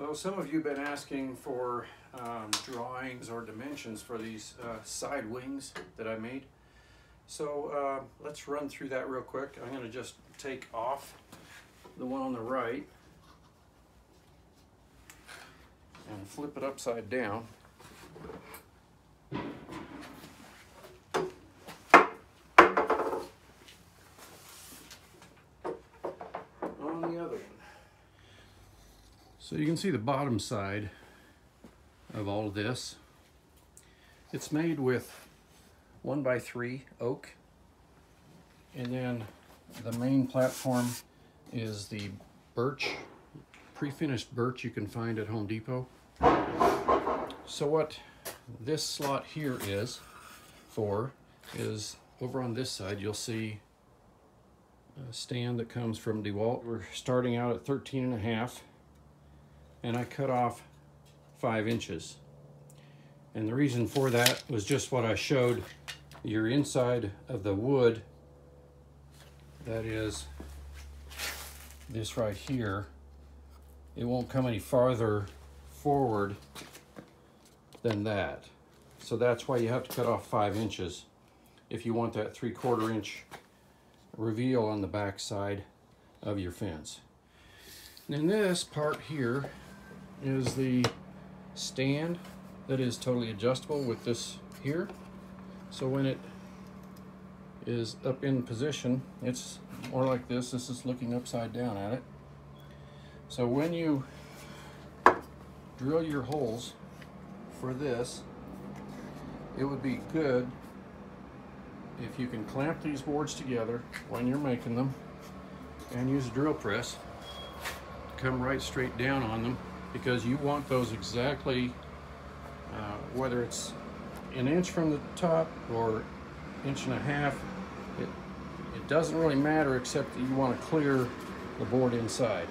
So some of you have been asking for drawings or dimensions for these side wings that I made. So let's run through that real quick. I'm going to just take off the one on the right and flip it upside down. On the other one. So you can see the bottom side of all of this. It's made with 1x3 oak, and then the main platform is the birch, pre-finished birch you can find at Home Depot. So what this slot here is for is over on this side you'll see a stand that comes from Dewalt. We're starting out at 13.5, and I cut off 5 inches. And the reason for that was just what I showed. Your inside of the wood, that is this right here, it won't come any farther forward than that. So that's why you have to cut off 5 inches if you want that 3/4 inch reveal on the back side of your fence. And then this part here is the stand that is totally adjustable with this here. So when it is up in position, it's more like this. This is looking upside down at it. So when you drill your holes for this, it would be good if you can clamp these boards together when you're making them and use a drill press to come right straight down on them, because you want those exactly, whether it's 1 inch from the top or 1.5 inches, it doesn't really matter, except that you want to clear the board inside.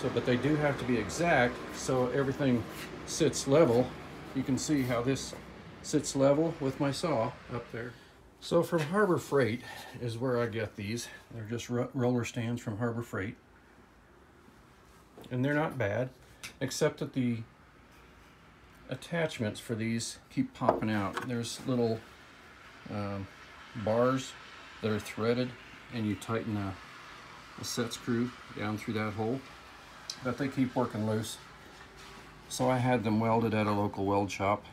So, but they do have to be exact so everything sits level. You can see how this sits level with my saw up there. So from Harbor Freight is where I get these. They're just roller stands from Harbor Freight. And they're not bad, except that the attachments for these keep popping out. There's little bars that are threaded, and you tighten a set screw down through that hole, but they keep working loose. So I had them welded at a local weld shop.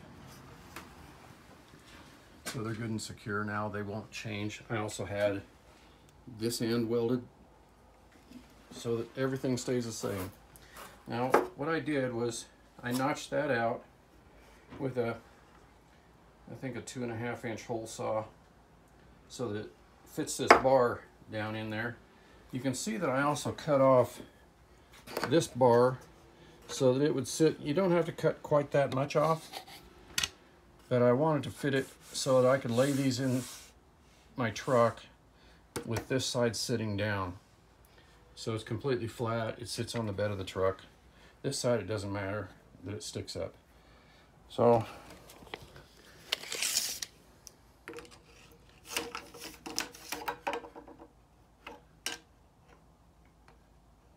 So they're good and secure now. They won't change. I also had this end welded so that everything stays the same. Now what I did was I notched that out with I think a 2.5 inch hole saw, so that it fits this bar down in there. You can see that I also cut off this bar so that it would sit. You don't have to cut quite that much off, but I wanted to fit it so that I could lay these in my truck with this side sitting down. So it's completely flat. It sits on the bed of the truck. This side, it doesn't matter that it sticks up. So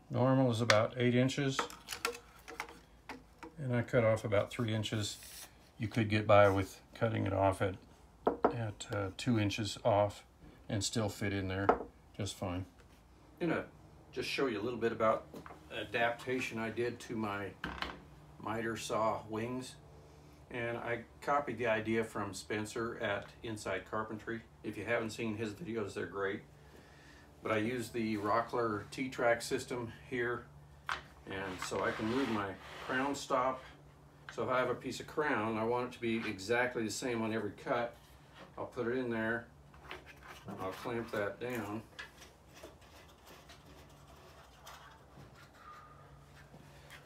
normal is about 8 inches, and I cut off about 3 inches. You could get by with cutting it off at 2 inches off and still fit in there just fine. I'm gonna just show you a little bit about adaptation I did to my miter saw wings. And I copied the idea from Spencer at Inside Carpentry. If you haven't seen his videos, they're great. But I used the Rockler T-Track system here, and so I can move my crown stop. So if I have a piece of crown, I want it to be exactly the same on every cut. I'll put it in there, I'll clamp that down,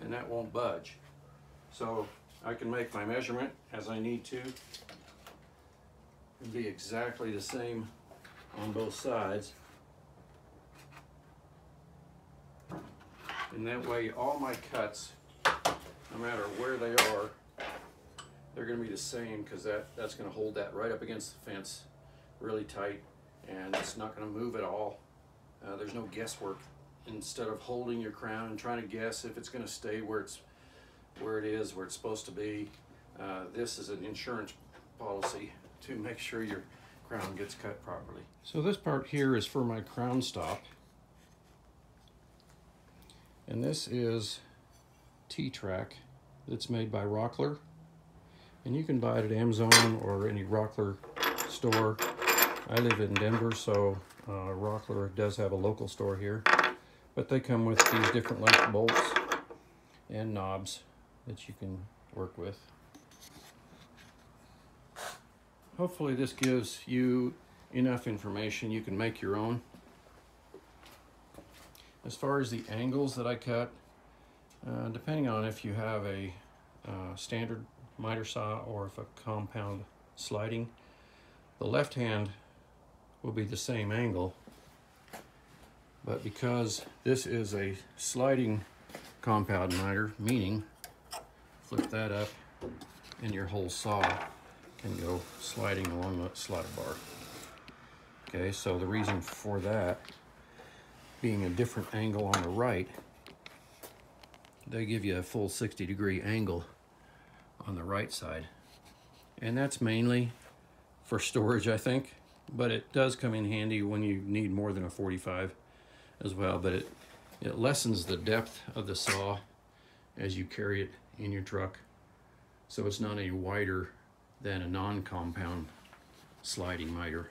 and that won't budge. So I can make my measurement as I need to and be exactly the same on both sides. And that way all my cuts, no matter where they are, they're going to be the same, because that's going to hold that right up against the fence really tight, and it's not going to move at all. There's no guesswork instead of holding your crown and trying to guess if it's going to stay where it's supposed to be. This is an insurance policy to make sure your crown gets cut properly. So this part here is for my crown stop, and this is T-Track that's made by Rockler, and you can buy it at Amazon or any Rockler store. I live in Denver, so Rockler does have a local store here, but they come with these different length bolts and knobs that you can work with. Hopefully this gives you enough information you can make your own. As far as the angles that I cut, depending on if you have a standard miter saw or if a compound sliding, the left hand will be the same angle, but because this is a sliding compound miter, meaning flip that up and your whole saw can go sliding along the slide bar. Okay, so the reason for that being a different angle on the right, they give you a full 60-degree angle on the right side, and that's mainly for storage, I think, but it does come in handy when you need more than a 45 as well. But it lessens the depth of the saw as you carry it in your truck, so it's not any wider than a non-compound sliding miter.